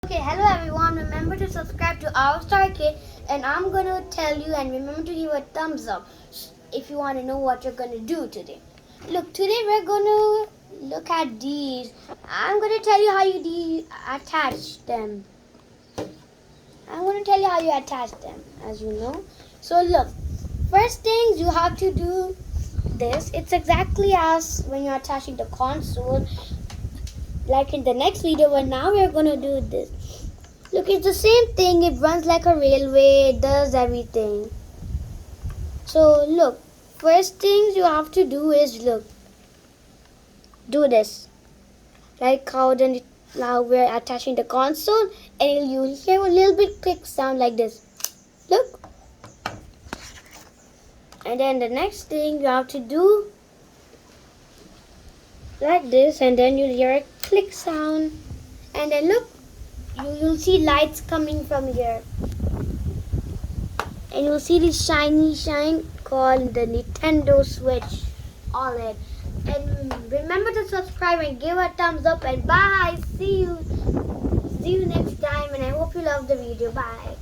Okay, hello everyone. Remember to subscribe to our Star Kid, and I'm gonna tell you. And remember to give a thumbs up if you want to know what you're gonna do today. Look, today we're gonna look at these. I'm gonna tell you how you attach them. I'm gonna tell you how you attach them, as you know. So look, first things you have to do this. It's exactly as when you're attaching the console, like in the next video. But now we're gonna do this. Look, it's the same thing. It runs like a railway. It does everything. So look, first things you have to do is do this. Like how then now we're attaching the console, and you'll hear a little bit click sound like this. Look. And then the next thing you have to do like this, and then you'll hear a click sound, and then look, you'll see lights coming from here, and you'll see this shiny shine called the Nintendo Switch OLED. And remember to subscribe and give a thumbs up, and bye. See you next time, and I hope you love the video. Bye.